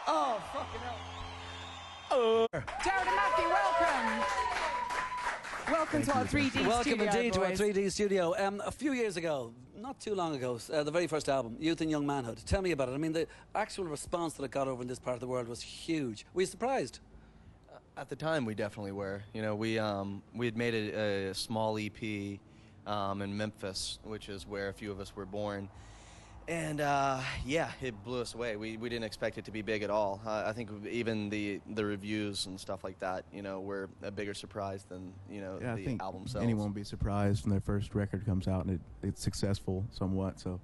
Oh, fucking hell. Oh. Jared and Matthew, welcome. Welcome to our 3D studio, Welcome indeed to our boys. 3D studio. A few years ago, not too long ago, the very first album, Youth and Young Manhood. Tell me about it. I mean, the actual response that it got over in this part of the world was huge. Were you surprised? At the time, we definitely were. You know, we had made a small EP in Memphis, which is where a few of us were born. And yeah, it blew us away. We didn't expect it to be big at all. I think even the reviews and stuff like that, you know, were a bigger surprise than, you know, yeah, the I think album sells. anyone will be surprised when their first record comes out and it's successful somewhat. So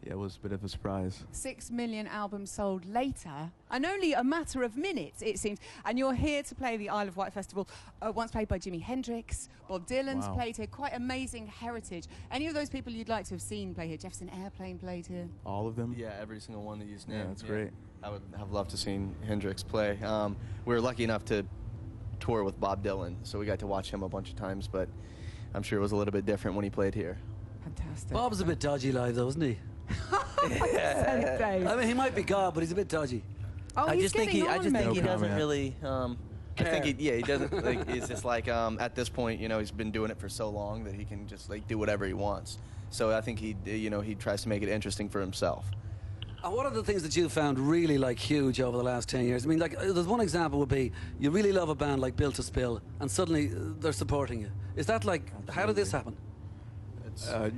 yeah, it was a bit of a surprise. 6 million albums sold later, and only a matter of minutes, it seems. And you're here to play the Isle of Wight Festival, once played by Jimi Hendrix. Bob Dylan's played here. Quite amazing heritage. Any of those people you'd like to have seen play here? Jefferson Airplane played here. All of them? Yeah, every single one that you just named. Yeah, that's great. I would have loved to seen Hendrix play. We were lucky enough to tour with Bob Dylan, so we got to watch him a bunch of times, but I'm sure it was a little bit different when he played here. Fantastic. Bob's a bit dodgy live, though, isn't he? I mean, he might be God, but he's a bit dodgy. Oh, I just think he doesn't comment. really. I think he doesn't. Like, it's just like at this point, you know, he's been doing it for so long that he can just like do whatever he wants. So I think he tries to make it interesting for himself. And what are the things that you found really like huge over the last 10 years? I mean, like, there's one example would be you really love a band like Built to Spill, and suddenly they're supporting you. Is that like, how did this happen?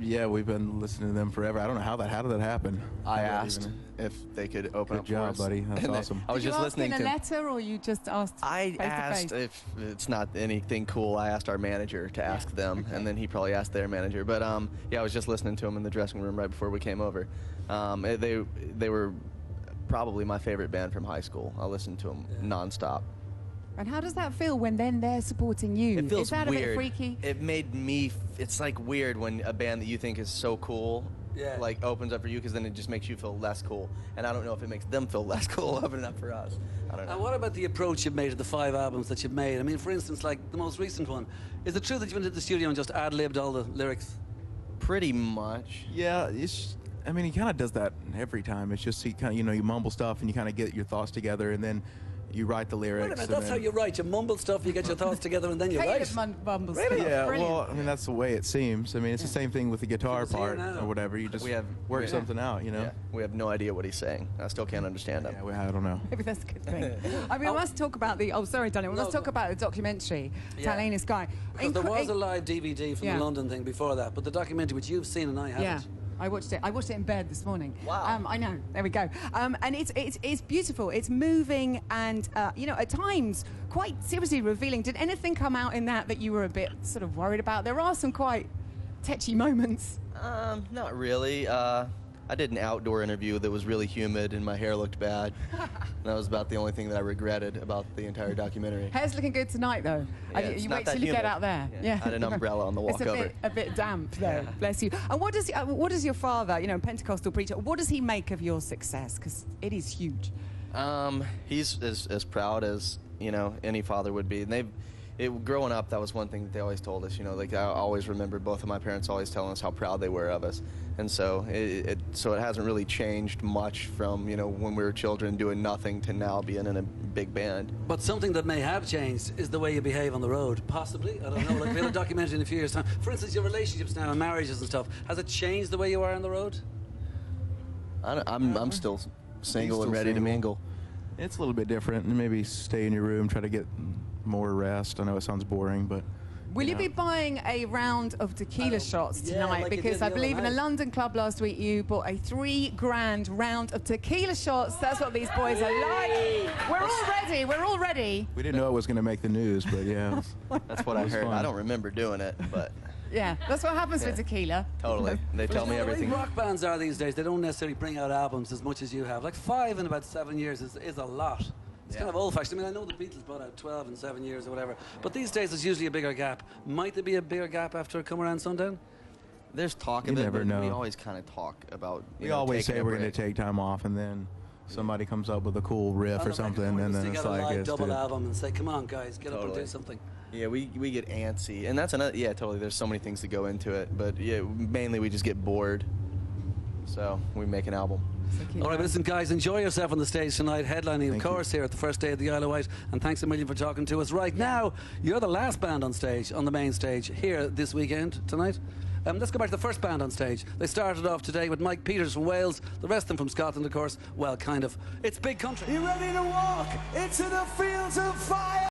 Yeah, we've been listening to them forever. I don't know how did that happen? I asked if they could open up Good job, for us. buddy. That's awesome. I was Did just you ask listening in to a letter, or you just asked I face to asked face? if it's not anything cool. I asked our manager to ask them, and then he probably asked their manager. But yeah, I was just listening to them in the dressing room right before we came over. They were probably my favorite band from high school. I listened to them nonstop. And how does that feel when then they're supporting you? It feels Is that weird. a bit freaky? It made me. It's like weird when a band that you think is so cool, like opens up for you, because then it just makes you feel less cool. And I don't know if it makes them feel less cool opening up for us. I don't know. And what about the approach you've made to the 5 albums that you've made? I mean, for instance, like the most recent one, is it true that you went into the studio and just ad-libbed all the lyrics? Pretty much. Yeah, I mean, he kind of does that every time. It's just he kind of, you mumble stuff and you kind of get your thoughts together, and then you write the lyrics. Wait a minute, that's how you write. You mumble stuff, you get your thoughts together, and then you write. Mumbles. Really? Yeah, Brilliant. well, I mean, that's the way it seems. I mean, it's the same thing with the guitar It's here part now. or whatever. You just work something out, you know? Yeah, we have no idea what he's saying. I still can't understand him. Yeah, I don't know. Maybe that's a good thing. I mean, we must talk about the... Oh, sorry, Danny. We must talk about the documentary, Italian Sky. Because there was a live DVD from the London thing before that, but the documentary, which you've seen and I haven't. Yeah. I watched it. I watched it in bed this morning. Wow. I know. There we go. And it's beautiful. It's moving, and at times quite seriously revealing. Did anything come out in that you were a bit sort of worried about? There are some quite tetchy moments. Not really. I did an outdoor interview that was really humid and my hair looked bad. That was about the only thing that I regretted about the entire documentary. Hair's looking good tonight, though. Yeah, it's you not wait that till you humid. get out there. Yeah. I had an umbrella on the walk over. It's a bit damp, though. Bless you. And what does your father, Pentecostal preacher, what does he make of your success? Because it is huge. He's as proud as any father would be. And growing up, that was one thing that they always told us. Like I always remember both of my parents always telling us how proud they were of us. And so it hasn't really changed much from when we were children doing nothing to now being in a big band. But something that may have changed is the way you behave on the road. Possibly, I don't know. Like we'll document it in a few years' time. For instance, your relationships now and marriages and stuff. Has it changed the way you are on the road? I'm still single and ready to mingle. It's a little bit different. Maybe stay in your room, try to get more rest. I know it sounds boring, but... Will you be buying a round of tequila shots tonight? like you Because did I the believe other in a night. London club last week you bought a $3,000 round of tequila shots. That's what these boys are like. We're all ready. We didn't know it was going to make the news, but yeah. That's what I heard. fun. I don't remember doing it, but Yeah, that's what happens with tequila. totally. They tell me The everything. way rock bands are these days, they don't necessarily bring out albums as much as you have. Like 5 in about 7 years is a lot. It's kind of old-fashioned. I mean, I know the Beatles brought out 12 in 7 years or whatever, but these days there's usually a bigger gap. Might there be a bigger gap after Come Around Sundown? There's talk You of it, never but know. we always kind of talk about. We always taking say a we're going break. to take time off, and then somebody comes up with a cool riff or something, and then you it's got a like... live it's double to- album and say, come on, guys, get up and do Totally. something. Yeah, we get antsy, and that's another. Yeah, totally. There's so many things that go into it, but yeah, mainly we just get bored. so we make an album. All right, listen, guys, enjoy yourself on the stage tonight, headlining, Thank of course, here at the first day of the Isle of Wight. And thanks a million for talking to us. Right now, you're the last band on stage, on the main stage, here this weekend, tonight. Let's go back to the first band on stage. They started off today with Mike Peters from Wales, the rest of them from Scotland, of course. Well, kind of. It's big country. You ready to walk into the fields of fire?